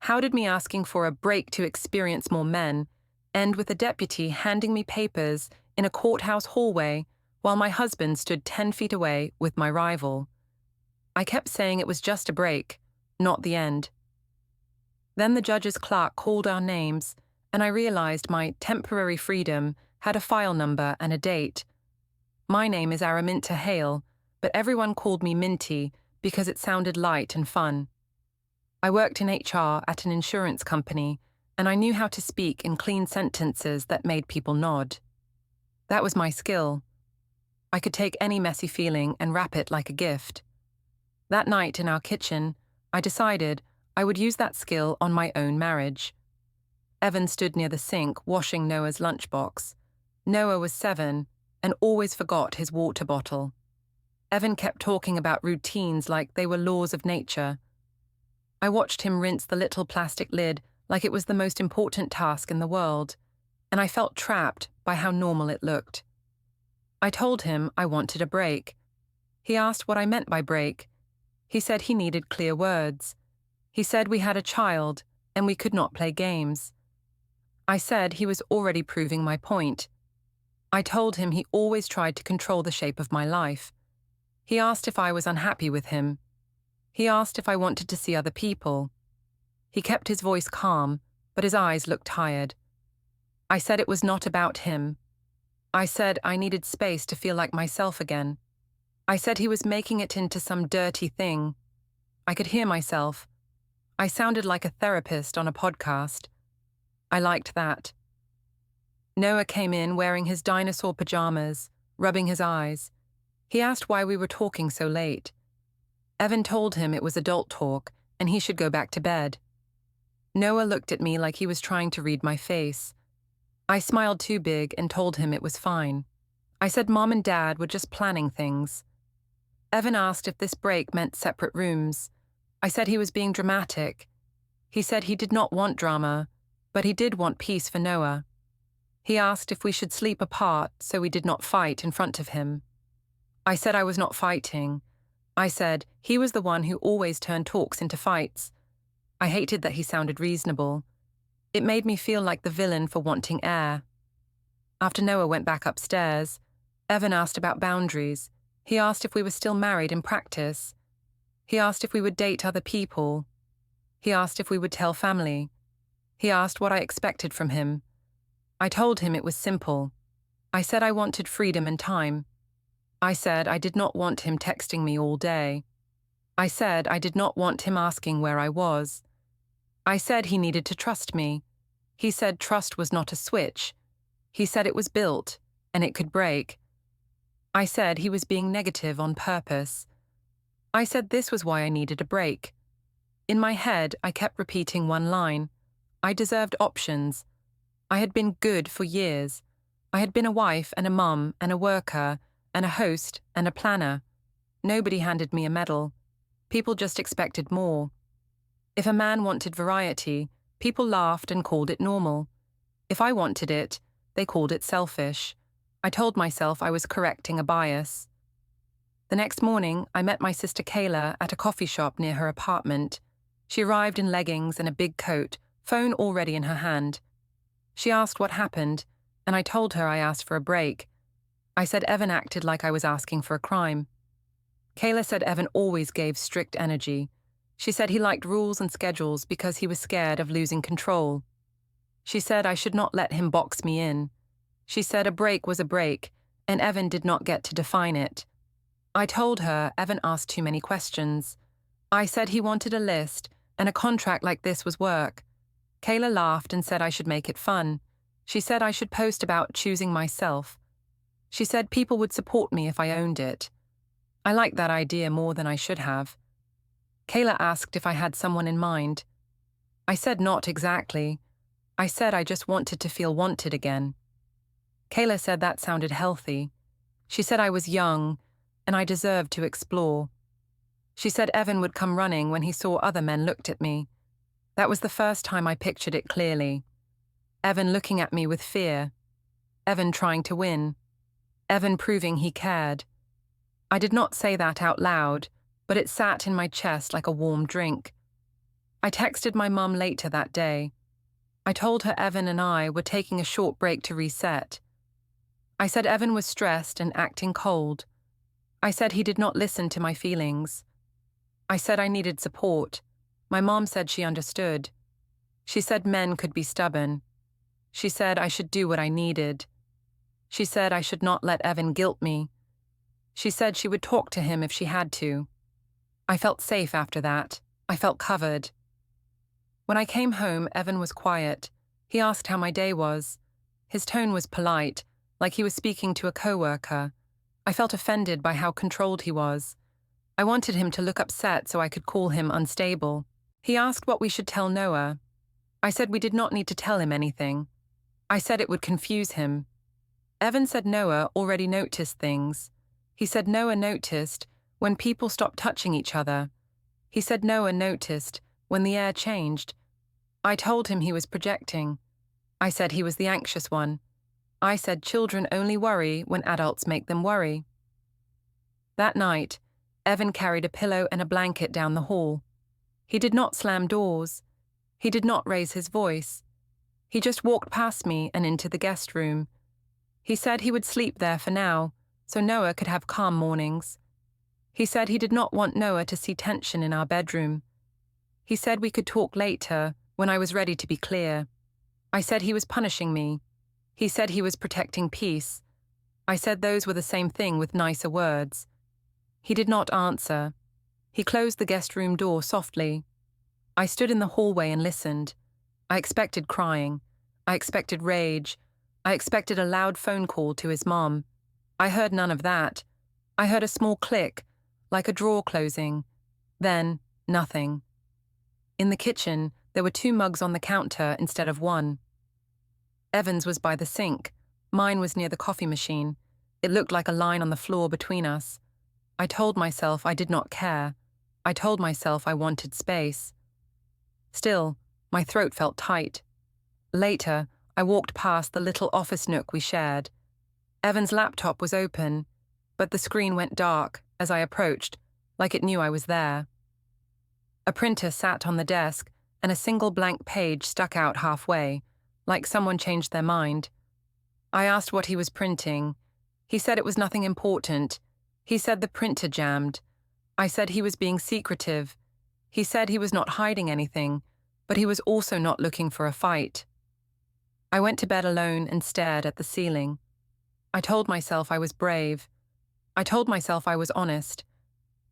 How did me asking for a break to experience more men end with a deputy handing me papers in a courthouse hallway while my husband stood 10 feet away with my rival? I kept saying it was just a break, not the end. Then the judge's clerk called our names, and I realized my temporary freedom had a file number and a date. My name is Araminta Hale, but everyone called me Minty because it sounded light and fun. I worked in HR at an insurance company, and I knew how to speak in clean sentences that made people nod. That was my skill. I could take any messy feeling and wrap it like a gift. That night in our kitchen, I decided I would use that skill on my own marriage. Evan stood near the sink washing Noah's lunchbox. Noah was 7 and always forgot his water bottle. Evan kept talking about routines like they were laws of nature. I watched him rinse the little plastic lid like it was the most important task in the world, and I felt trapped by how normal it looked. I told him I wanted a break. He asked what I meant by break. He said he needed clear words. He said we had a child and we could not play games. I said he was already proving my point. I told him he always tried to control the shape of my life. He asked if I was unhappy with him. He asked if I wanted to see other people. He kept his voice calm, but his eyes looked tired. I said it was not about him. I said I needed space to feel like myself again. I said he was making it into some dirty thing. I could hear myself. I sounded like a therapist on a podcast. I liked that. Noah came in wearing his dinosaur pajamas, rubbing his eyes. He asked why we were talking so late. Evan told him it was adult talk and he should go back to bed. Noah looked at me like he was trying to read my face. I smiled too big and told him it was fine. I said Mom and Dad were just planning things. Evan asked if this break meant separate rooms. I said he was being dramatic. He said he did not want drama, but he did want peace for Noah. He asked if we should sleep apart so we did not fight in front of him. I said I was not fighting. I said he was the one who always turned talks into fights. I hated that he sounded reasonable. It made me feel like the villain for wanting air. After Noah went back upstairs, Evan asked about boundaries. He asked if we were still married in practice. He asked if we would date other people. He asked if we would tell family. He asked what I expected from him. I told him it was simple. I said I wanted freedom and time. I said I did not want him texting me all day. I said I did not want him asking where I was. I said he needed to trust me. He said trust was not a switch. He said it was built, and it could break. I said he was being negative on purpose. I said this was why I needed a break. In my head, I kept repeating one line. I deserved options. I had been good for years. I had been a wife and a mum and a worker and a host and a planner. Nobody handed me a medal. People just expected more. If a man wanted variety, people laughed and called it normal. If I wanted it, they called it selfish. I told myself I was correcting a bias. The next morning, I met my sister Kayla at a coffee shop near her apartment. She arrived in leggings and a big coat, phone already in her hand. She asked what happened, and I told her I asked for a break. I said Evan acted like I was asking for a crime. Kayla said Evan always gave strict energy. She said he liked rules and schedules because he was scared of losing control. She said I should not let him box me in. She said a break was a break, and Evan did not get to define it. I told her Evan asked too many questions. I said he wanted a list, and a contract like this was work. Kayla laughed and said I should make it fun. She said I should post about choosing myself. She said people would support me if I owned it. I liked that idea more than I should have. Kayla asked if I had someone in mind. I said not exactly. I said I just wanted to feel wanted again. Kayla said that sounded healthy. She said I was young, and I deserved to explore. She said Evan would come running when he saw other men looked at me. That was the first time I pictured it clearly. Evan looking at me with fear. Evan trying to win. Evan proving he cared. I did not say that out loud, but it sat in my chest like a warm drink. I texted my mum later that day. I told her Evan and I were taking a short break to reset. I said Evan was stressed and acting cold. I said he did not listen to my feelings. I said I needed support. My mom said she understood. She said men could be stubborn. She said I should do what I needed. She said I should not let Evan guilt me. She said she would talk to him if she had to. I felt safe after that. I felt covered. When I came home, Evan was quiet. He asked how my day was. His tone was polite, like he was speaking to a coworker. I felt offended by how controlled he was. I wanted him to look upset so I could call him unstable. He asked what we should tell Noah. I said we did not need to tell him anything. I said it would confuse him. Evan said Noah already noticed things. He said Noah noticed when people stopped touching each other. He said Noah noticed when the air changed. I told him he was projecting. I said he was the anxious one. I said children only worry when adults make them worry. That night, Evan carried a pillow and a blanket down the hall. He did not slam doors. He did not raise his voice. He just walked past me and into the guest room. He said he would sleep there for now, so Noah could have calm mornings. He said he did not want Noah to see tension in our bedroom. He said we could talk later, when I was ready to be clear. I said he was punishing me. He said he was protecting peace. I said those were the same thing with nicer words. He did not answer. He closed the guest room door softly. I stood in the hallway and listened. I expected crying. I expected rage. I expected a loud phone call to his mom. I heard none of that. I heard a small click, like a drawer closing. Then, nothing. In the kitchen, there were 2 mugs on the counter instead of 1. Evan's was by the sink. Mine was near the coffee machine. It looked like a line on the floor between us. I told myself I did not care. I told myself I wanted space. Still, my throat felt tight. Later, I walked past the little office nook we shared. Evan's laptop was open, but the screen went dark as I approached, like it knew I was there. A printer sat on the desk, and a single blank page stuck out halfway, like someone changed their mind. I asked what he was printing. He said it was nothing important. He said the printer jammed. I said he was being secretive. He said he was not hiding anything, but he was also not looking for a fight. I went to bed alone and stared at the ceiling. I told myself I was brave. I told myself I was honest.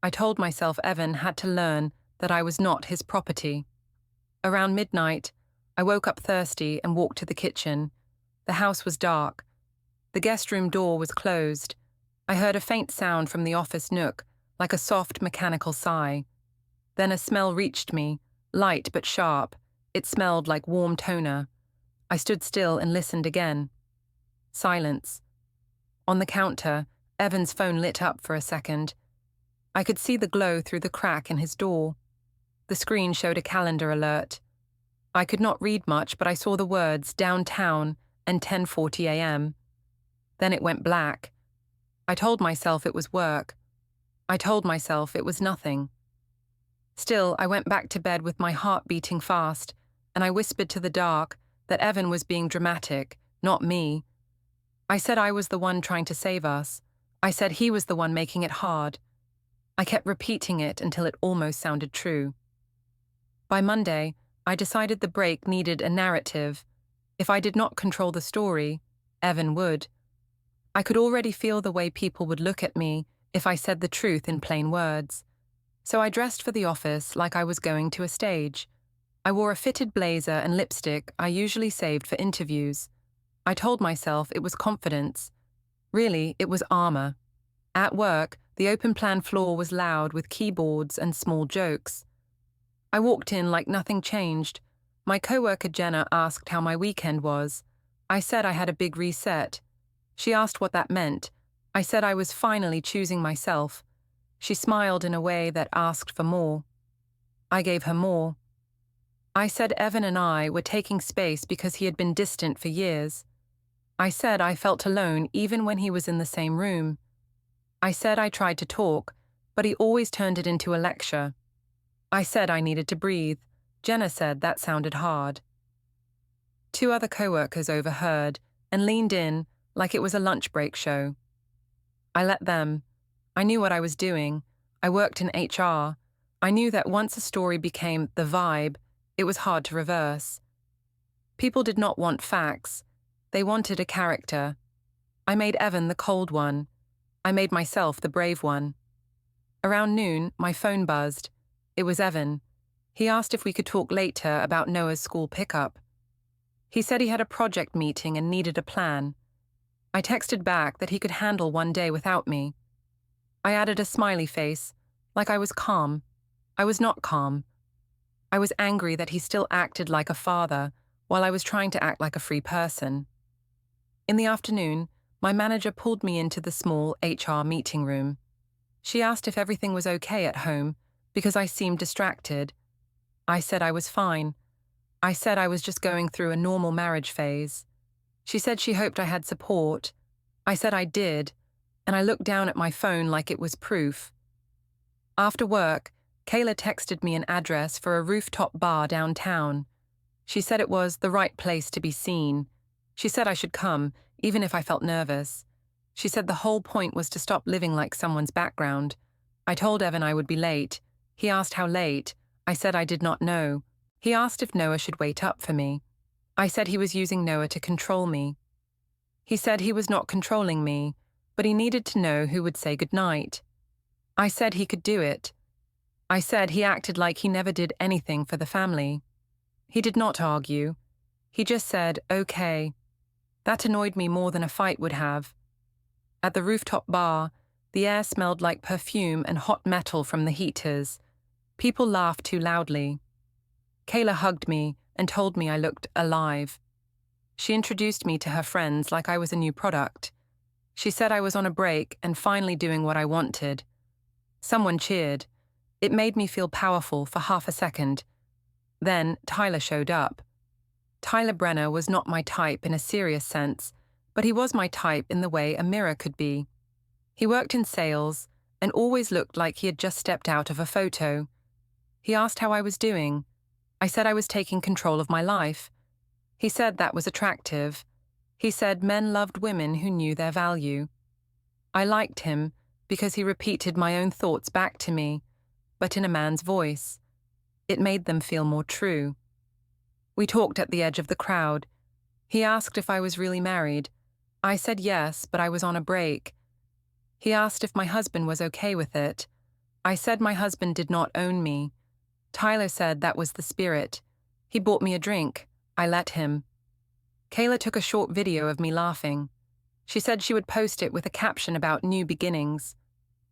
I told myself Evan had to learn that I was not his property. Around midnight, I woke up thirsty and walked to the kitchen. The house was dark. The guest room door was closed. I heard a faint sound from the office nook, like a soft mechanical sigh. Then a smell reached me, light but sharp. It smelled like warm toner. I stood still and listened again. Silence. On the counter, Evan's phone lit up for a second. I could see the glow through the crack in his door. The screen showed a calendar alert. I could not read much, but I saw the words downtown and 10:40 a.m. Then it went black. I told myself it was work. I told myself it was nothing. Still, I went back to bed with my heart beating fast, and I whispered to the dark that Evan was being dramatic, not me. I said I was the one trying to save us. I said he was the one making it hard. I kept repeating it until it almost sounded true. By Monday, I decided the break needed a narrative. If I did not control the story, Evan would. I could already feel the way people would look at me if I said the truth in plain words. So I dressed for the office like I was going to a stage. I wore a fitted blazer and lipstick I usually saved for interviews. I told myself it was confidence. Really, it was armor. At work, the open-plan floor was loud with keyboards and small jokes. I walked in like nothing changed. My coworker Jenna asked how my weekend was. I said I had a big reset. She asked what that meant. I said I was finally choosing myself. She smiled in a way that asked for more. I gave her more. I said Evan and I were taking space because he had been distant for years. I said I felt alone even when he was in the same room. I said I tried to talk, but he always turned it into a lecture. I said I needed to breathe, Jenna said that sounded hard. Two other co-workers overheard and leaned in like it was a lunch break show. I let them. I knew what I was doing. I worked in HR. I knew that once a story became the vibe, it was hard to reverse. People did not want facts. They wanted a character. I made Evan the cold one. I made myself the brave one. Around noon, my phone buzzed. It was Evan. He asked if we could talk later about Noah's school pickup. He said he had a project meeting and needed a plan. I texted back that he could handle one day without me. I added a smiley face, like I was calm. I was not calm. I was angry that he still acted like a father while I was trying to act like a free person. In the afternoon, my manager pulled me into the small HR meeting room. She asked if everything was okay at home because I seemed distracted. I said I was fine. I said I was just going through a normal marriage phase. She said she hoped I had support. I said I did, and I looked down at my phone like it was proof. After work, Kayla texted me an address for a rooftop bar downtown. She said it was the right place to be seen. She said I should come, even if I felt nervous. She said the whole point was to stop living like someone's background. I told Evan I would be late. He asked how late. I said I did not know. He asked if Noah should wait up for me. I said he was using Noah to control me. He said he was not controlling me, but he needed to know who would say goodnight. I said he could do it. I said he acted like he never did anything for the family. He did not argue. He just said, okay. That annoyed me more than a fight would have. At the rooftop bar, the air smelled like perfume and hot metal from the heaters. People laughed too loudly. Kayla hugged me and told me I looked alive. She introduced me to her friends like I was a new product. She said I was on a break and finally doing what I wanted. Someone cheered. It made me feel powerful for half a second. Then Tyler showed up. Tyler Brenner was not my type in a serious sense, but he was my type in the way a mirror could be. He worked in sales and always looked like he had just stepped out of a photo. He asked how I was doing. I said I was taking control of my life. He said that was attractive. He said men loved women who knew their value. I liked him because he repeated my own thoughts back to me, but in a man's voice. It made them feel more true. We talked at the edge of the crowd. He asked if I was really married. I said yes, but I was on a break. He asked if my husband was okay with it. I said my husband did not own me. Tyler said that was the spirit. He bought me a drink. I let him. Kayla took a short video of me laughing. She said she would post it with a caption about new beginnings.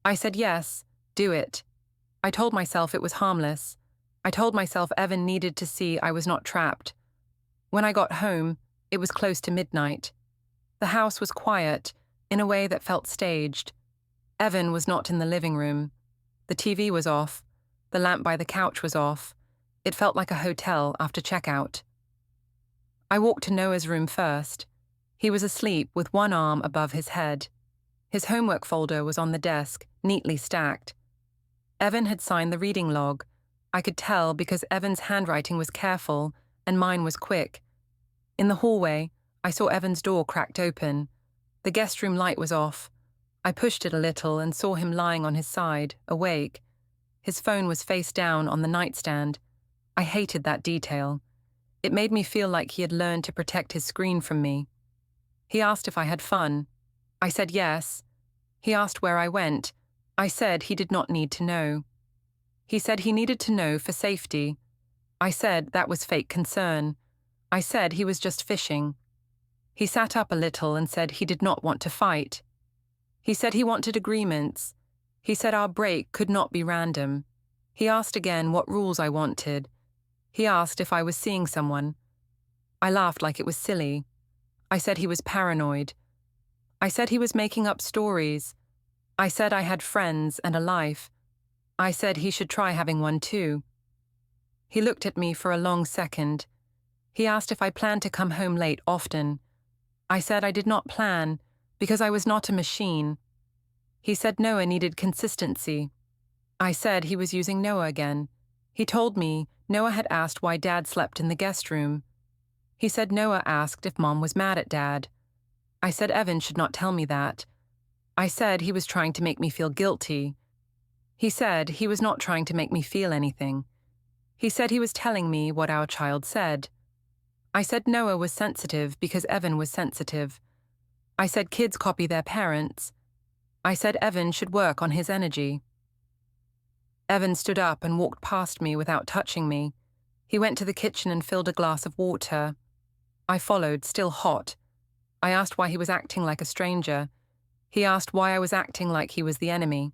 I said yes, do it. I told myself it was harmless. I told myself Evan needed to see I was not trapped. When I got home, it was close to midnight. The house was quiet, in a way that felt staged. Evan was not in the living room. The TV was off. The lamp by the couch was off. It felt like a hotel after checkout. I walked to Noah's room first. He was asleep with one arm above his head. His homework folder was on the desk, neatly stacked. Evan had signed the reading log. I could tell because Evan's handwriting was careful and mine was quick. In the hallway, I saw Evan's door cracked open. The guest room light was off. I pushed it a little and saw him lying on his side, awake. His phone was face down on the nightstand. I hated that detail. It made me feel like he had learned to protect his screen from me. He asked if I had fun. I said yes. He asked where I went. I said he did not need to know. He said he needed to know for safety. I said that was fake concern. I said he was just fishing. He sat up a little and said he did not want to fight. He said he wanted agreements. He said our break could not be random. He asked again what rules I wanted. He asked if I was seeing someone. I laughed like it was silly. I said he was paranoid. I said he was making up stories. I said I had friends and a life. I said he should try having one too. He looked at me for a long second. He asked if I planned to come home late often. I said I did not plan because I was not a machine. He said Noah needed consistency. I said he was using Noah again. He told me Noah had asked why Dad slept in the guest room. He said Noah asked if Mom was mad at Dad. I said Evan should not tell me that. I said he was trying to make me feel guilty. He said he was not trying to make me feel anything. He said he was telling me what our child said. I said Noah was sensitive because Evan was sensitive. I said kids copy their parents. I said Evan should work on his energy. Evan stood up and walked past me without touching me. He went to the kitchen and filled a glass of water. I followed, still hot. I asked why he was acting like a stranger. He asked why I was acting like he was the enemy.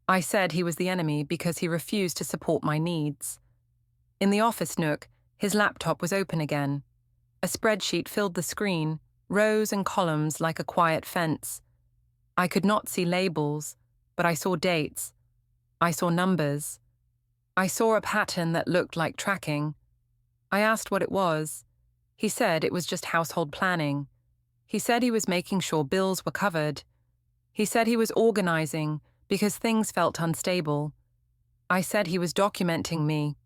I said he was the enemy because he refused to support my needs. In the office nook, his laptop was open again. A spreadsheet filled the screen, rows and columns like a quiet fence. I could not see labels, but I saw dates. I saw numbers. I saw a pattern that looked like tracking. I asked what it was. He said it was just household planning. He said he was making sure bills were covered. He said he was organizing because things felt unstable. I said he was documenting me.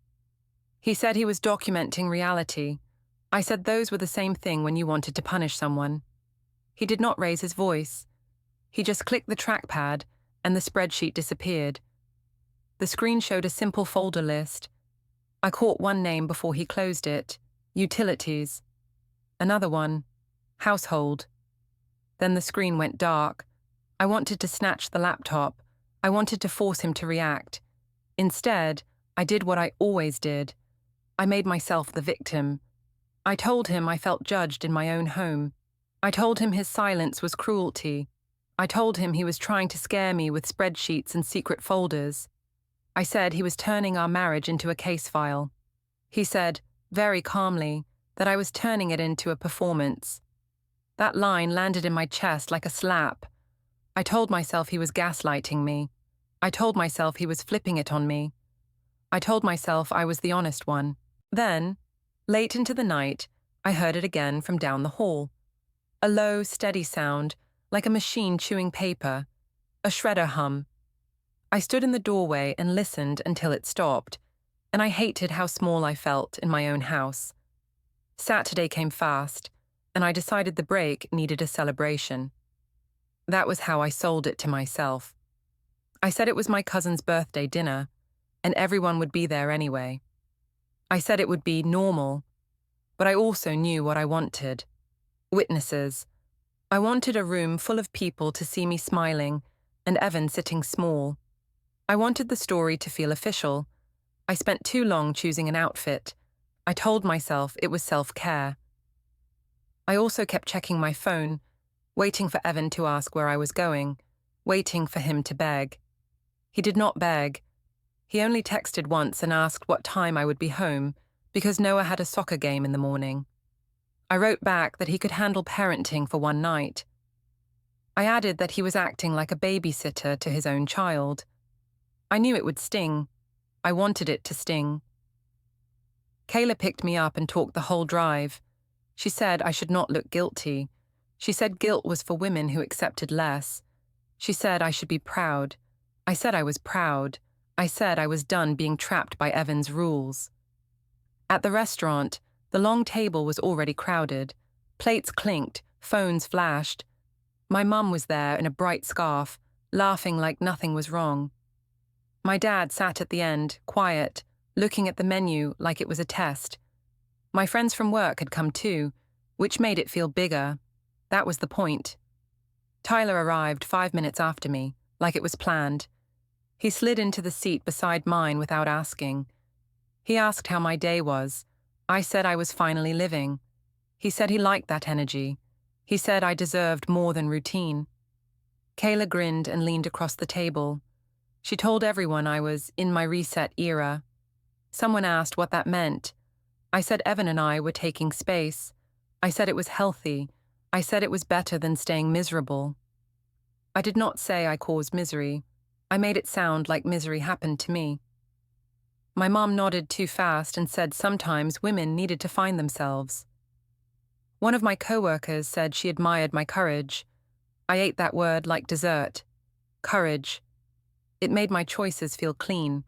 He said he was documenting reality. I said those were the same thing when you wanted to punish someone. He did not raise his voice. He just clicked the trackpad and the spreadsheet disappeared. The screen showed a simple folder list. I caught one name before he closed it: utilities. Another one: household. Then the screen went dark. I wanted to snatch the laptop. I wanted to force him to react. Instead, I did what I always did. I made myself the victim. I told him I felt judged in my own home. I told him his silence was cruelty. I told him he was trying to scare me with spreadsheets and secret folders. I said he was turning our marriage into a case file. He said, very calmly, that I was turning it into a performance. That line landed in my chest like a slap. I told myself he was gaslighting me. I told myself he was flipping it on me. I told myself I was the honest one. Then, late into the night, I heard it again from down the hall. A low, steady sound, like a machine chewing paper, a shredder hum. I stood in the doorway and listened until it stopped, and I hated how small I felt in my own house. Saturday came fast, and I decided the break needed a celebration. That was how I sold it to myself. I said it was my cousin's birthday dinner, and everyone would be there anyway. I said it would be normal, but I also knew what I wanted. Witnesses. I wanted a room full of people to see me smiling, and Evan sitting small. I wanted the story to feel official. I spent too long choosing an outfit. I told myself it was self-care. I also kept checking my phone, waiting for Evan to ask where I was going, waiting for him to beg. He did not beg. He only texted once and asked what time I would be home, because Noah had a soccer game in the morning. I wrote back that he could handle parenting for one night. I added that he was acting like a babysitter to his own child. I knew it would sting. I wanted it to sting. Kayla picked me up and talked the whole drive. She said I should not look guilty. She said guilt was for women who accepted less. She said I should be proud. I said I was proud. I said I was done being trapped by Evan's rules. At the restaurant, the long table was already crowded. Plates clinked, phones flashed. My mum was there in a bright scarf, laughing like nothing was wrong. My dad sat at the end, quiet, looking at the menu like it was a test. My friends from work had come too, which made it feel bigger. That was the point. Tyler arrived 5 minutes after me, like it was planned. He slid into the seat beside mine without asking. He asked how my day was. I said I was finally living. He said he liked that energy. He said I deserved more than routine. Kayla grinned and leaned across the table. She told everyone I was in my reset era. Someone asked what that meant. I said Evan and I were taking space. I said it was healthy. I said it was better than staying miserable. I did not say I caused misery. I made it sound like misery happened to me. My mom nodded too fast and said sometimes women needed to find themselves. One of my coworkers said she admired my courage. I ate that word like dessert. Courage. It made my choices feel clean.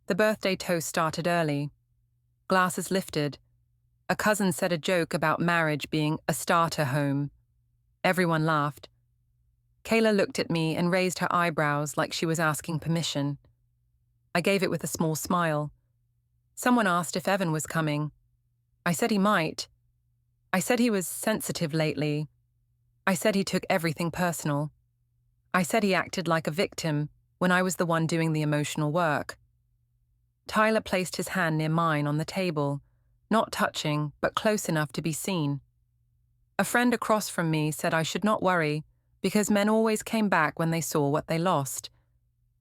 The birthday toast started early. Glasses lifted. A cousin said a joke about marriage being a starter home. Everyone laughed. Kayla looked at me and raised her eyebrows like she was asking permission. I gave it with a small smile. Someone asked if Evan was coming. I said he might. I said he was sensitive lately. I said he took everything personal. I said he acted like a victim when I was the one doing the emotional work. Tyler placed his hand near mine on the table, not touching, but close enough to be seen. A friend across from me said I should not worry, because men always came back when they saw what they lost.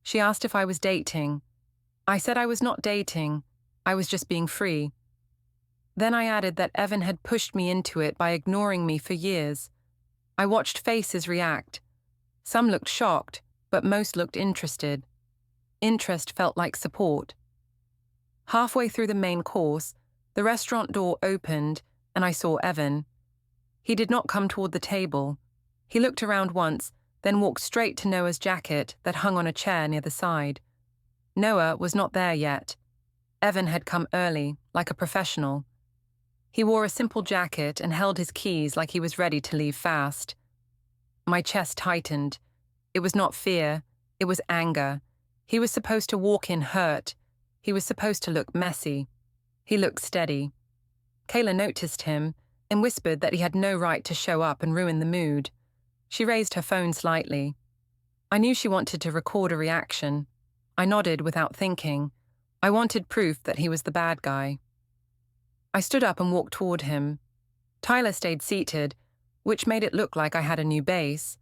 She asked if I was dating. I said I was not dating, I was just being free. Then I added that Evan had pushed me into it by ignoring me for years. I watched faces react. Some looked shocked, but most looked interested. Interest felt like support. Halfway through the main course, the restaurant door opened and I saw Evan. He did not come toward the table. He looked around once, then walked straight to Noah's jacket that hung on a chair near the side. Noah was not there yet. Evan had come early, like a professional. He wore a simple jacket and held his keys like he was ready to leave fast. My chest tightened. It was not fear, it was anger. He was supposed to walk in hurt. He was supposed to look messy. He looked steady. Kayla noticed him and whispered that he had no right to show up and ruin the mood. She raised her phone slightly. I knew she wanted to record a reaction. I nodded without thinking. I wanted proof that he was the bad guy. I stood up and walked toward him. Tyler stayed seated, which made it look like I had a new base.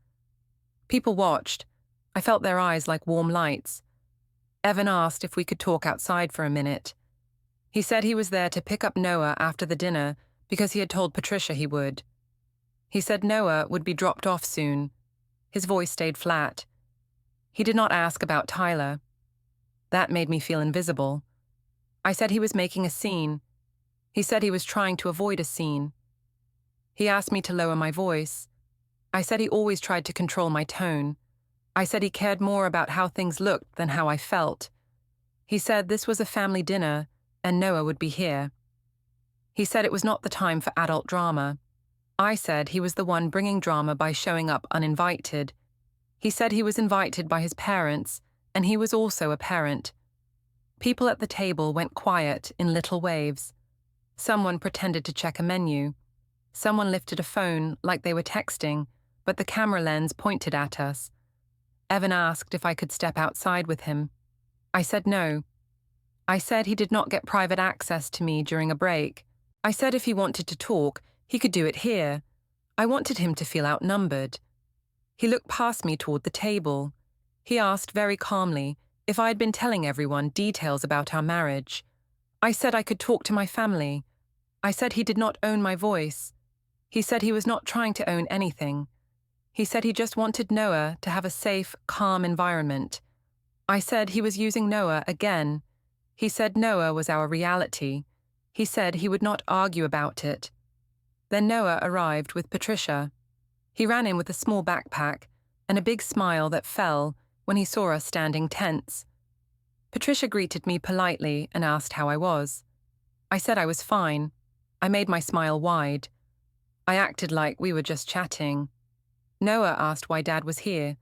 People watched. I felt their eyes like warm lights. Evan asked if we could talk outside for a minute. He said he was there to pick up Noah after the dinner because he had told Patricia he would. He said Noah would be dropped off soon. His voice stayed flat. He did not ask about Tyler. That made me feel invisible. I said he was making a scene. He said he was trying to avoid a scene. He asked me to lower my voice. I said he always tried to control my tone. I said he cared more about how things looked than how I felt. He said this was a family dinner and Noah would be here. He said it was not the time for adult drama. I said he was the one bringing drama by showing up uninvited. He said he was invited by his parents, and he was also a parent. People at the table went quiet in little waves. Someone pretended to check a menu. Someone lifted a phone like they were texting, but the camera lens pointed at us. Evan asked if I could step outside with him. I said no. I said he did not get private access to me during a break. I said if he wanted to talk, he could do it here. I wanted him to feel outnumbered. He looked past me toward the table. He asked very calmly if I had been telling everyone details about our marriage. I said I could talk to my family. I said he did not own my voice. He said he was not trying to own anything. He said he just wanted Noah to have a safe, calm environment. I said he was using Noah again. He said Noah was our reality. He said he would not argue about it. Then Noah arrived with Patricia. He ran in with a small backpack and a big smile that fell when he saw us standing tense. Patricia greeted me politely and asked how I was. I said I was fine. I made my smile wide. I acted like we were just chatting. Noah asked why Dad was here.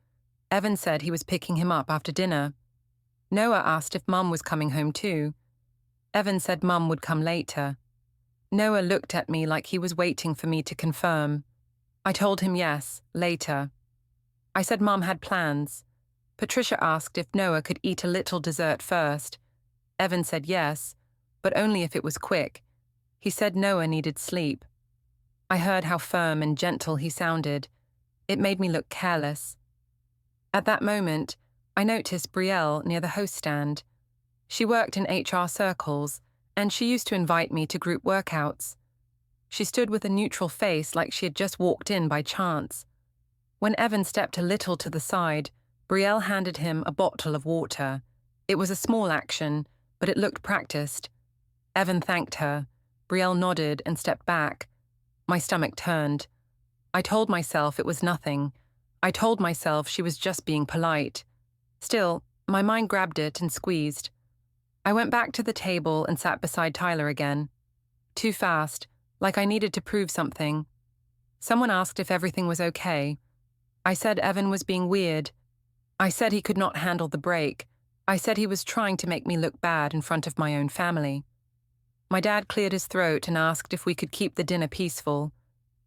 Evan said he was picking him up after dinner. Noah asked if Mum was coming home too. Evan said Mum would come later. Noah looked at me like he was waiting for me to confirm. I told him yes, later. I said Mum had plans. Patricia asked if Noah could eat a little dessert first. Evan said yes, but only if it was quick. He said Noah needed sleep. I heard how firm and gentle he sounded. It made me look careless. At that moment, I noticed Brielle near the host stand. She worked in HR circles, and she used to invite me to group workouts. She stood with a neutral face like she had just walked in by chance. When Evan stepped a little to the side, Brielle handed him a bottle of water. It was a small action, but it looked practiced. Evan thanked her. Brielle nodded and stepped back. My stomach turned. I told myself it was nothing. I told myself she was just being polite. Still, my mind grabbed it and squeezed. I went back to the table and sat beside Tyler again. Too fast, like I needed to prove something. Someone asked if everything was okay. I said Evan was being weird. I said he could not handle the break. I said he was trying to make me look bad in front of my own family. My dad cleared his throat and asked if we could keep the dinner peaceful.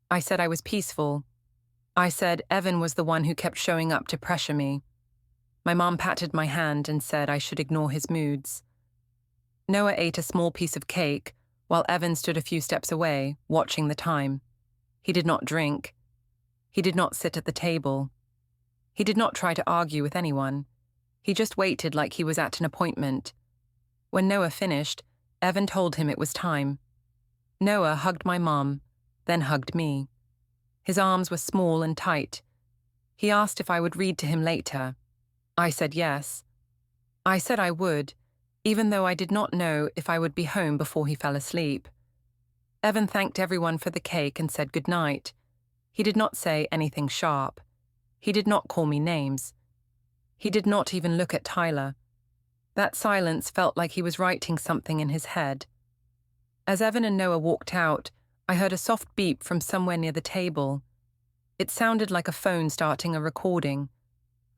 I said I was peaceful. I said Evan was the one who kept showing up to pressure me. My mom patted my hand and said I should ignore his moods. Noah ate a small piece of cake, while Evan stood a few steps away, watching the time. He did not drink. He did not sit at the table. He did not try to argue with anyone. He just waited like he was at an appointment. When Noah finished, Evan told him it was time. Noah hugged my mom, then hugged me. His arms were small and tight. He asked if I would read to him later. I said yes. I said I would, even though I did not know if I would be home before he fell asleep. Evan thanked everyone for the cake and said goodnight. He did not say anything sharp. He did not call me names. He did not even look at Tyler. That silence felt like he was writing something in his head. As Evan and Noah walked out, I heard a soft beep from somewhere near the table. It sounded like a phone starting a recording.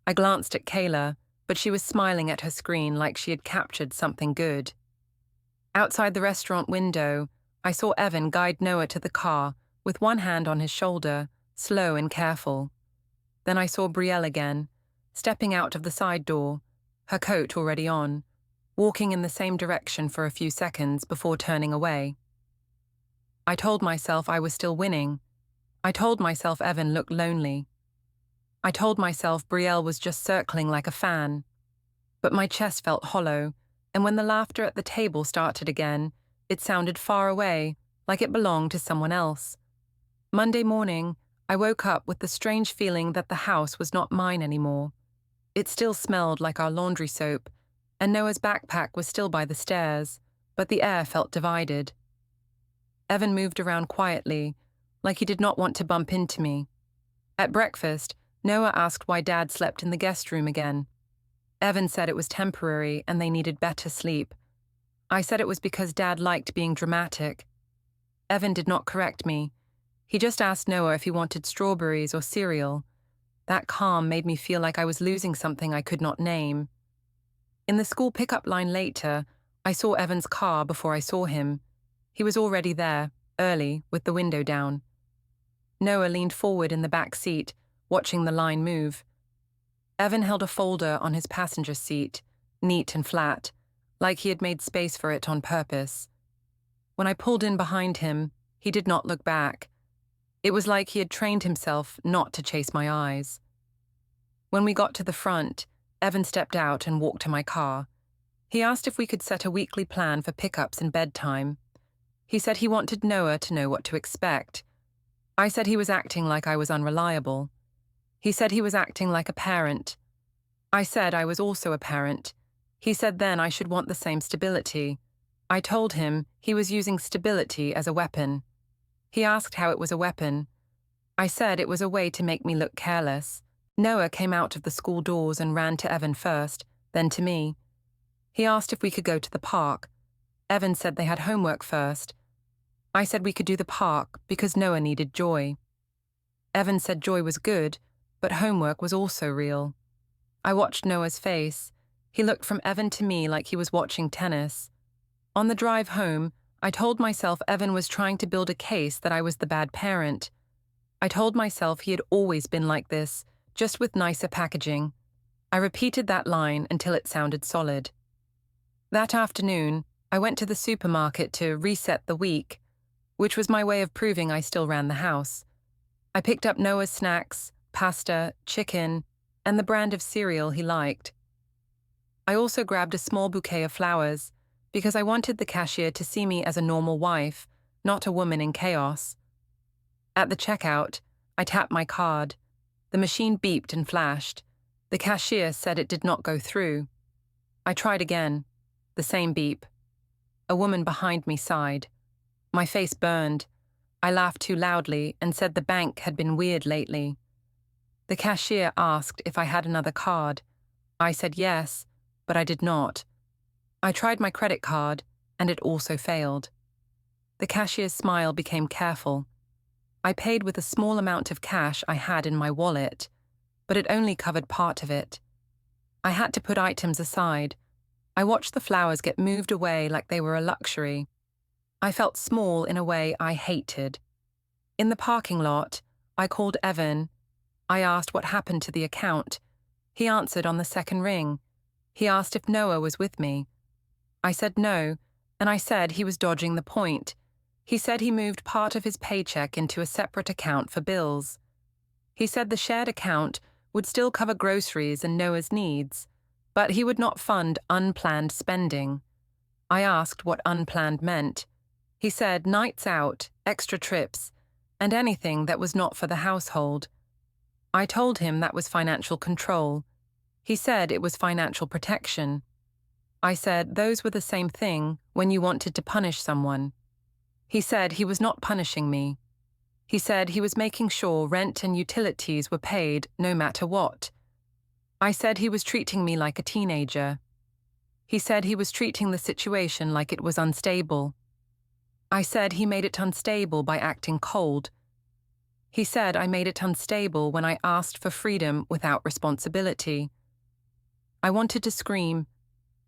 I glanced at Kayla, but she was smiling at her screen like she had captured something good. Outside the restaurant window, I saw Evan guide Noah to the car, with one hand on his shoulder, slow and careful. Then I saw Brielle again, stepping out of the side door, her coat already on, walking in the same direction for a few seconds before turning away. I told myself I was still winning. I told myself Evan looked lonely. I told myself Brielle was just circling like a fan. But my chest felt hollow, and when the laughter at the table started again, it sounded far away, like it belonged to someone else. Monday morning, I woke up with the strange feeling that the house was not mine anymore. It still smelled like our laundry soap, and Noah's backpack was still by the stairs, but the air felt divided. Evan moved around quietly, like he did not want to bump into me. At breakfast, Noah asked why Dad slept in the guest room again. Evan said it was temporary and they needed better sleep. I said it was because Dad liked being dramatic. Evan did not correct me. He just asked Noah if he wanted strawberries or cereal. That calm made me feel like I was losing something I could not name. In the school pickup line later, I saw Evan's car before I saw him. He was already there, early, with the window down. Noah leaned forward in the back seat, watching the line move. Evan held a folder on his passenger seat, neat and flat, like he had made space for it on purpose. When I pulled in behind him, he did not look back. It was like he had trained himself not to chase my eyes. When we got to the front, Evan stepped out and walked to my car. He asked if we could set a weekly plan for pickups and bedtime. He said he wanted Noah to know what to expect. I said he was acting like I was unreliable. He said he was acting like a parent. I said I was also a parent. He said then I should want the same stability. I told him he was using stability as a weapon. He asked how it was a weapon. I said it was a way to make me look careless. Noah came out of the school doors and ran to Evan first, then to me. He asked if we could go to the park. Evan said they had homework first. I said we could do the park because Noah needed joy. Evan said joy was good, but homework was also real. I watched Noah's face. He looked from Evan to me like he was watching tennis. On the drive home, I told myself Evan was trying to build a case that I was the bad parent. I told myself he had always been like this, just with nicer packaging. I repeated that line until it sounded solid. That afternoon, I went to the supermarket to reset the week, which was my way of proving I still ran the house. I picked up Noah's snacks, pasta, chicken, and the brand of cereal he liked. I also grabbed a small bouquet of flowers because I wanted the cashier to see me as a normal wife, not a woman in chaos. At the checkout, I tapped my card. The machine beeped and flashed. The cashier said it did not go through. I tried again. The same beep. A woman behind me sighed. My face burned. I laughed too loudly and said the bank had been weird lately. The cashier asked if I had another card. I said yes, but I did not. I tried my credit card, and it also failed. The cashier's smile became careful. I paid with a small amount of cash I had in my wallet, but it only covered part of it. I had to put items aside. I watched the flowers get moved away like they were a luxury. I felt small in a way I hated. In the parking lot, I called Evan. I asked what happened to the account. He answered on the second ring. He asked if Noah was with me. I said no, and I said he was dodging the point. He said he moved part of his paycheck into a separate account for bills. He said the shared account would still cover groceries and Noah's needs, but he would not fund unplanned spending. I asked what unplanned meant. He said nights out, extra trips, and anything that was not for the household. I told him that was financial control. He said it was financial protection. I said those were the same thing when you wanted to punish someone. He said he was not punishing me. He said he was making sure rent and utilities were paid no matter what. I said he was treating me like a teenager. He said he was treating the situation like it was unstable. I said he made it unstable by acting cold. He said I made it unstable when I asked for freedom without responsibility. I wanted to scream.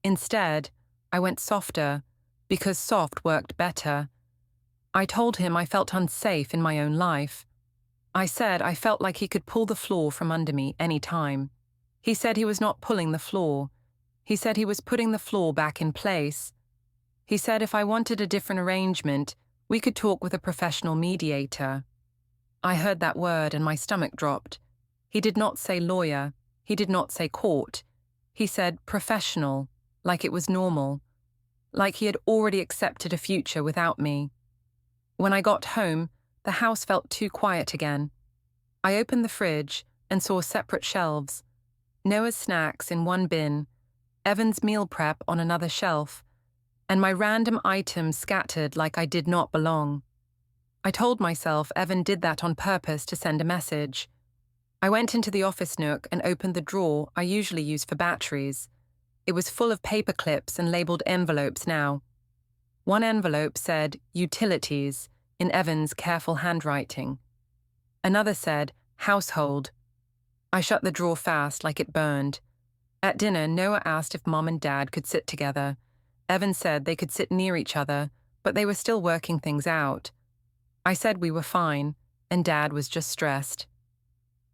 Instead, I went softer, because soft worked better. I told him I felt unsafe in my own life. I said I felt like he could pull the floor from under me any time. He said he was not pulling the floor. He said he was putting the floor back in place. He said if I wanted a different arrangement, we could talk with a professional mediator. I heard that word and my stomach dropped. He did not say lawyer. He did not say court. He said professional, like it was normal, like he had already accepted a future without me. When I got home, the house felt too quiet again. I opened the fridge and saw separate shelves. Noah's snacks in one bin, Evan's meal prep on another shelf, and my random items scattered like I did not belong. I told myself Evan did that on purpose to send a message. I went into the office nook and opened the drawer I usually use for batteries. It was full of paper clips and labeled envelopes now. One envelope said utilities in Evan's careful handwriting. Another said household. I shut the drawer fast like it burned. At dinner, Noah asked if Mom and Dad could sit together. Evan said they could sit near each other, but they were still working things out. I said we were fine, and Dad was just stressed.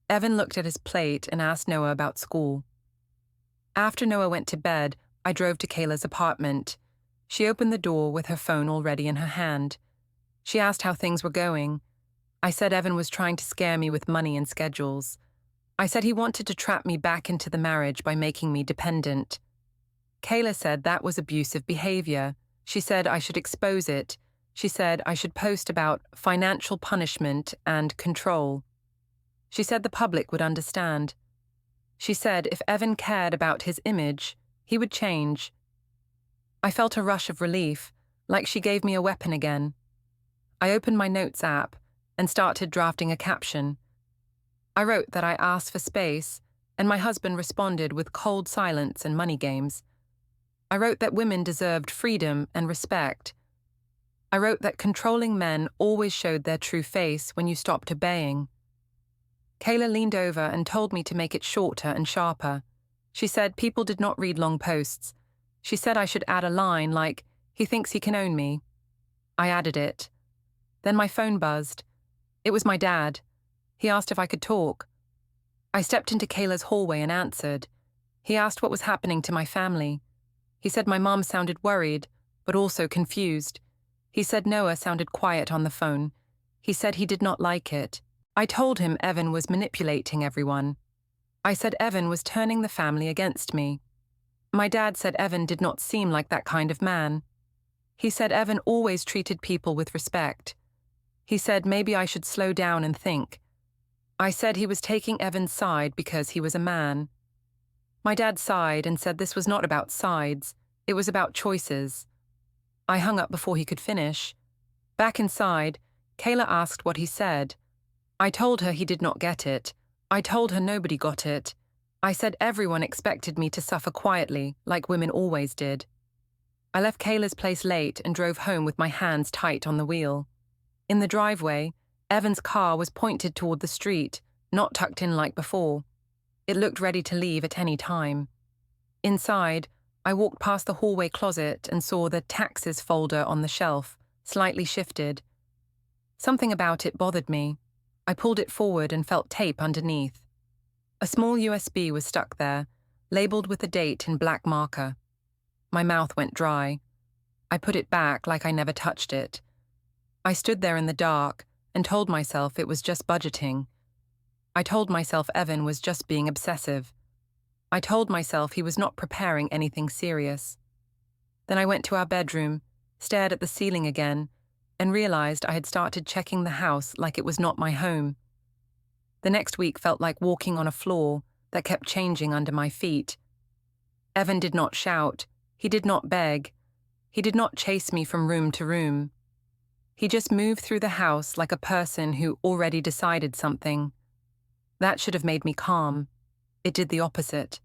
Evan looked at his plate and asked Noah about school. After Noah went to bed, I drove to Kayla's apartment. She opened the door with her phone already in her hand. She asked how things were going. I said Evan was trying to scare me with money and schedules. I said he wanted to trap me back into the marriage by making me dependent. Kayla said that was abusive behavior. She said I should expose it. She said I should post about financial punishment and control. She said the public would understand. She said if Evan cared about his image, he would change. I felt a rush of relief, like she gave me a weapon again. I opened my notes app and started drafting a caption. I wrote that I asked for space, and my husband responded with cold silence and money games. I wrote that women deserved freedom and respect. I wrote that controlling men always showed their true face when you stopped obeying. Kayla leaned over and told me to make it shorter and sharper. She said people did not read long posts. She said I should add a line like, "He thinks he can own me." I added it. Then my phone buzzed. It was my dad. He asked if I could talk. I stepped into Kayla's hallway and answered. He asked what was happening to my family. He said my mom sounded worried, but also confused. He said Noah sounded quiet on the phone. He said he did not like it. I told him Evan was manipulating everyone. I said Evan was turning the family against me. My dad said Evan did not seem like that kind of man. He said Evan always treated people with respect. He said maybe I should slow down and think. I said he was taking Evan's side because he was a man. My dad sighed and said this was not about sides, it was about choices. I hung up before he could finish. Back inside, Kayla asked what he said. I told her he did not get it. I told her nobody got it. I said everyone expected me to suffer quietly, like women always did. I left Kayla's place late and drove home with my hands tight on the wheel. In the driveway, Evan's car was pointed toward the street, not tucked in like before. It looked ready to leave at any time. Inside, I walked past the hallway closet and saw the taxes folder on the shelf, slightly shifted. Something about it bothered me. I pulled it forward and felt tape underneath. A small USB was stuck there, labeled with a date in black marker. My mouth went dry. I put it back like I never touched it. I stood there in the dark and told myself it was just budgeting. I told myself Evan was just being obsessive. I told myself he was not preparing anything serious. Then I went to our bedroom, stared at the ceiling again, and realized I had started checking the house like it was not my home. The next week felt like walking on a floor that kept changing under my feet. Evan did not shout. He did not beg. He did not chase me from room to room. He just moved through the house like a person who already decided something. That should have made me calm. It did the opposite.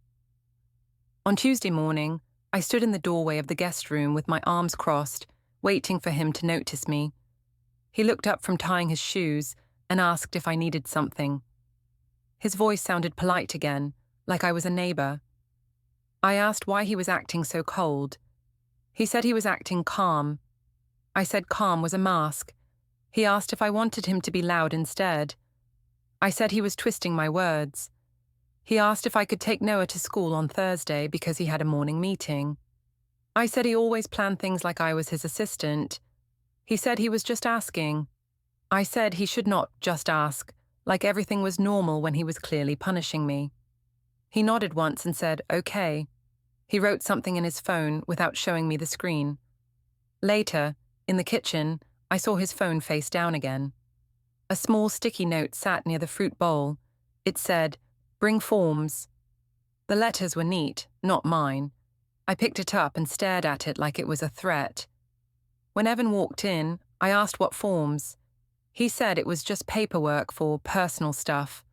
On Tuesday morning, I stood in the doorway of the guest room with my arms crossed, waiting for him to notice me. He looked up from tying his shoes and asked if I needed something. His voice sounded polite again, like I was a neighbor. I asked why he was acting so cold. He said he was acting calm. I said calm was a mask. He asked if I wanted him to be loud instead. I said he was twisting my words. He asked if I could take Noah to school on Thursday because he had a morning meeting. I said he always planned things like I was his assistant. He said he was just asking. I said he should not just ask, like everything was normal when he was clearly punishing me. He nodded once and said, okay. He wrote something in his phone without showing me the screen. Later, in the kitchen, I saw his phone face down again. A small sticky note sat near the fruit bowl. It said, "Bring forms." The letters were neat, not mine. I picked it up and stared at it like it was a threat. When Evan walked in, I asked what forms. He said it was just paperwork for personal stuff.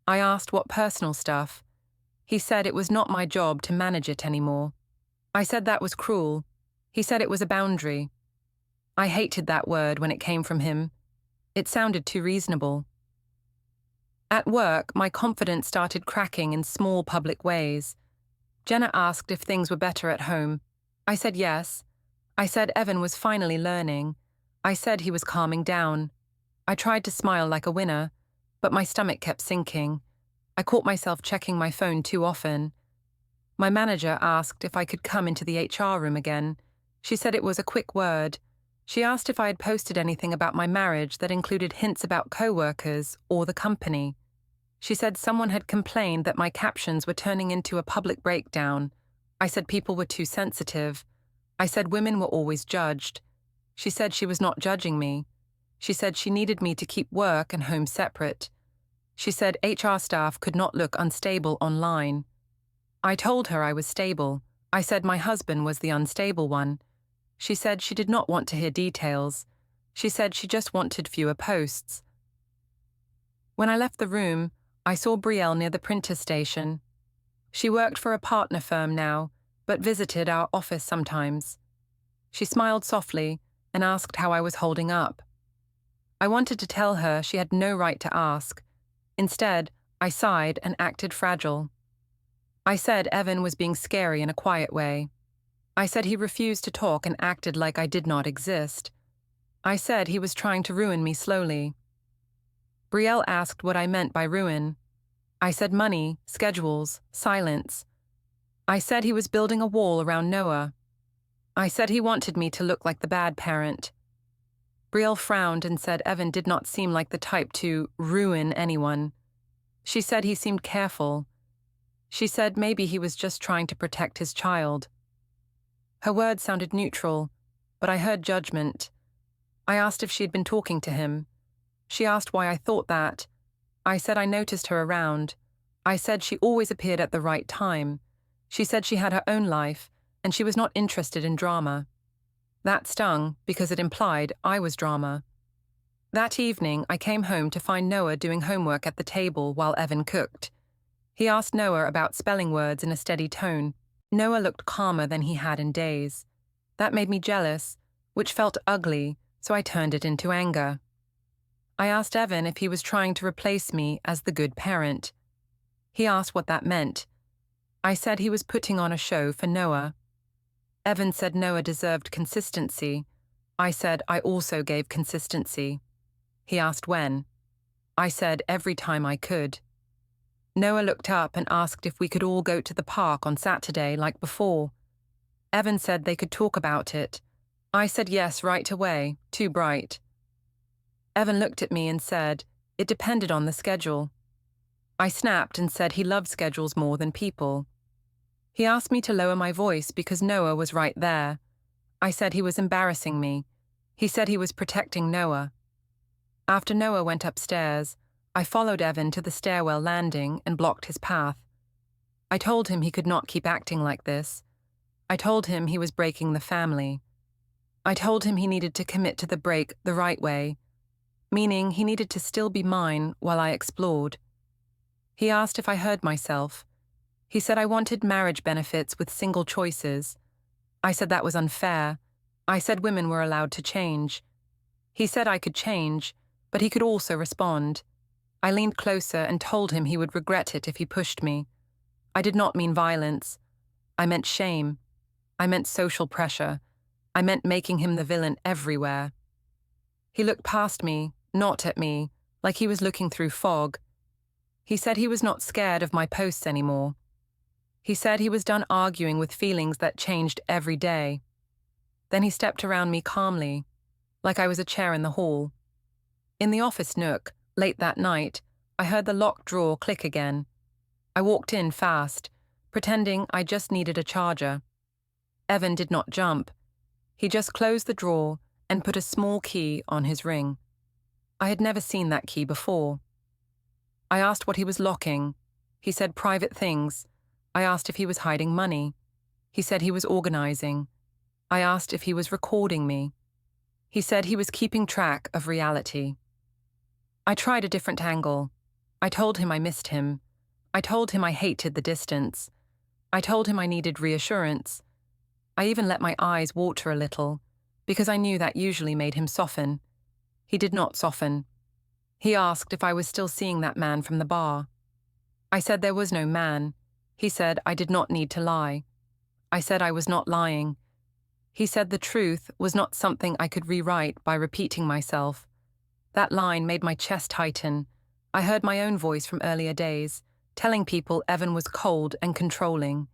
I asked what personal stuff. He said it was not my job to manage it anymore. I said that was cruel. He said it was a boundary. I hated that word when it came from him. It sounded too reasonable. At work, my confidence started cracking in small public ways. Jenna asked if things were better at home. I said yes. I said Evan was finally learning. I said he was calming down. I tried to smile like a winner, but my stomach kept sinking. I caught myself checking my phone too often. My manager asked if I could come into the HR room again. She said it was a quick word. She asked if I had posted anything about my marriage that included hints about co-workers or the company. She said someone had complained that my captions were turning into a public breakdown. I said people were too sensitive. I said women were always judged. She said she was not judging me. She said she needed me to keep work and home separate. She said HR staff could not look unstable online. I told her I was stable. I said my husband was the unstable one. She said she did not want to hear details. She said she just wanted fewer posts. When I left the room, I saw Brielle near the printer station. She worked for a partner firm now, but visited our office sometimes. She smiled softly and asked how I was holding up. I wanted to tell her she had no right to ask. Instead, I sighed and acted fragile. I said Evan was being scary in a quiet way. I said he refused to talk and acted like I did not exist. I said he was trying to ruin me slowly. Brielle asked what I meant by ruin. I said money, schedules, silence. I said he was building a wall around Noah. I said he wanted me to look like the bad parent. Brielle frowned and said Evan did not seem like the type to ruin anyone. She said he seemed careful. She said maybe he was just trying to protect his child. Her words sounded neutral, but I heard judgment. I asked if she had been talking to him. She asked why I thought that. I said I noticed her around. I said she always appeared at the right time. She said she had her own life, and she was not interested in drama. That stung because it implied I was drama. That evening, I came home to find Noah doing homework at the table while Evan cooked. He asked Noah about spelling words in a steady tone. Noah looked calmer than he had in days. That made me jealous, which felt ugly, so I turned it into anger. I asked Evan if he was trying to replace me as the good parent. He asked what that meant. I said he was putting on a show for Noah. Evan said Noah deserved consistency. I said I also gave consistency. He asked when. I said every time I could. Noah looked up and asked if we could all go to the park on Saturday like before. Evan said they could talk about it. I said yes right away, too bright. Evan looked at me and said it depended on the schedule. I snapped and said he loved schedules more than people. He asked me to lower my voice because Noah was right there. I said he was embarrassing me. He said he was protecting Noah. After Noah went upstairs, I followed Evan to the stairwell landing and blocked his path. I told him he could not keep acting like this. I told him he was breaking the family. I told him he needed to commit to the break the right way, meaning he needed to still be mine while I explored. He asked if I heard myself. He said I wanted marriage benefits with single choices. I said that was unfair. I said women were allowed to change. He said I could change, but he could also respond. I leaned closer and told him he would regret it if he pushed me. I did not mean violence. I meant shame. I meant social pressure. I meant making him the villain everywhere. He looked past me, not at me, like he was looking through fog. He said he was not scared of my posts anymore. He said he was done arguing with feelings that changed every day. Then he stepped around me calmly, like I was a chair in the hall. In the office nook, late that night, I heard the locked drawer click again. I walked in fast, pretending I just needed a charger. Evan did not jump. He just closed the drawer and put a small key on his ring. I had never seen that key before. I asked what he was locking. He said private things. I asked if he was hiding money. He said he was organizing. I asked if he was recording me. He said he was keeping track of reality. I tried a different angle. I told him I missed him. I told him I hated the distance. I told him I needed reassurance. I even let my eyes water a little, because I knew that usually made him soften. He did not soften. He asked if I was still seeing that man from the bar. I said there was no man. He said I did not need to lie. I said I was not lying. He said the truth was not something I could rewrite by repeating myself. That line made my chest tighten. I heard my own voice from earlier days, telling people Evan was cold and controlling.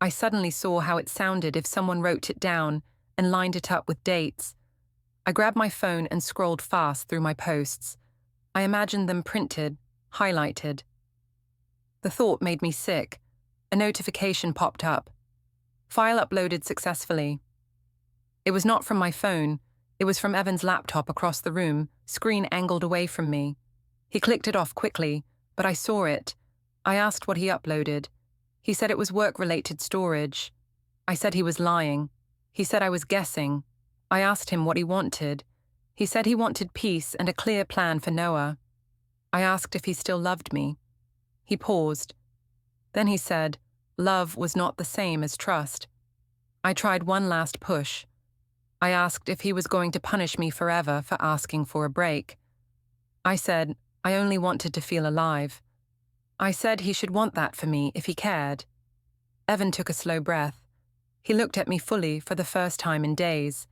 I suddenly saw how it sounded if someone wrote it down and lined it up with dates. I grabbed my phone and scrolled fast through my posts. I imagined them printed, highlighted. The thought made me sick. A notification popped up. File uploaded successfully. It was not from my phone. It was from Evan's laptop across the room, screen angled away from me. He clicked it off quickly, but I saw it. I asked what he uploaded. He said it was work-related storage. I said he was lying. He said I was guessing. I asked him what he wanted. He said he wanted peace and a clear plan for Noah. I asked if he still loved me. He paused. Then he said, love was not the same as trust. I tried one last push. I asked if he was going to punish me forever for asking for a break. I said I only wanted to feel alive. I said he should want that for me if he cared. Evan took a slow breath. He looked at me fully for the first time in days.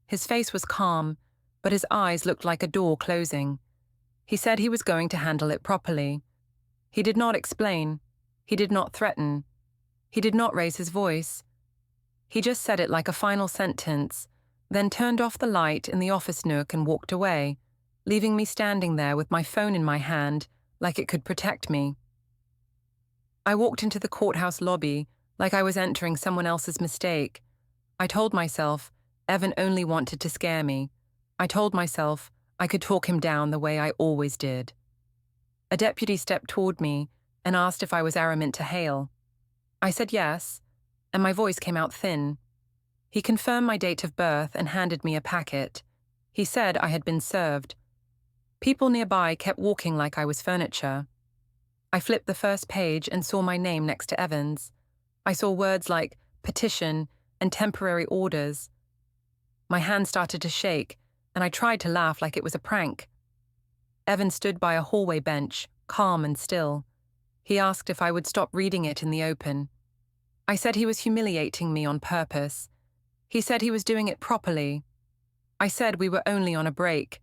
His face was calm, but his eyes looked like a door closing. He said he was going to handle it properly. He did not explain. He did not threaten. He did not raise his voice. He just said it like a final sentence, then turned off the light in the office nook and walked away, leaving me standing there with my phone in my hand like it could protect me. I walked into the courthouse lobby like I was entering someone else's mistake. I told myself Evan only wanted to scare me. I told myself I could talk him down the way I always did. A deputy stepped toward me and asked if I was Araminta Hale. I said yes, and my voice came out thin. He confirmed my date of birth and handed me a packet. He said I had been served. People nearby kept walking like I was furniture. I flipped the first page and saw my name next to Evan's. I saw words like petition and temporary orders. My hand started to shake, and I tried to laugh like it was a prank. Evan stood by a hallway bench, calm and still. He asked if I would stop reading it in the open. I said he was humiliating me on purpose. He said he was doing it properly. I said we were only on a break.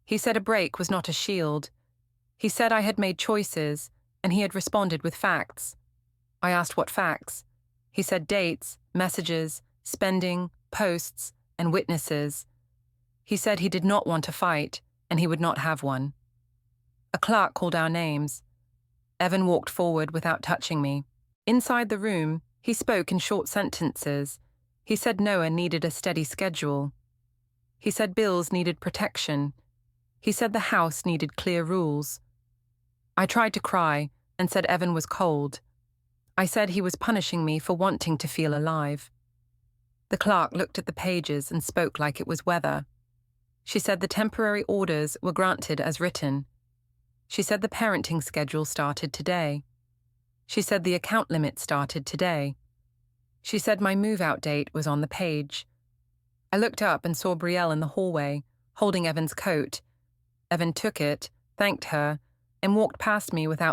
He said a break was not a shield. He said I had made choices, and he had responded with facts. I asked what facts. He said dates, messages, spending, posts, and witnesses. He said he did not want a fight, and he would not have one. A clerk called our names. Evan walked forward without touching me. Inside the room, he spoke in short sentences. He said Noah needed a steady schedule. He said bills needed protection. He said the house needed clear rules. I tried to cry and said Evan was cold. I said he was punishing me for wanting to feel alive. The clerk looked at the pages and spoke like it was weather. She said the temporary orders were granted as written. She said the parenting schedule started today. She said the account limit started today. She said my move-out date was on the page. I looked up and saw Brielle in the hallway, holding Evan's coat. Evan took it, thanked her, and walked past me without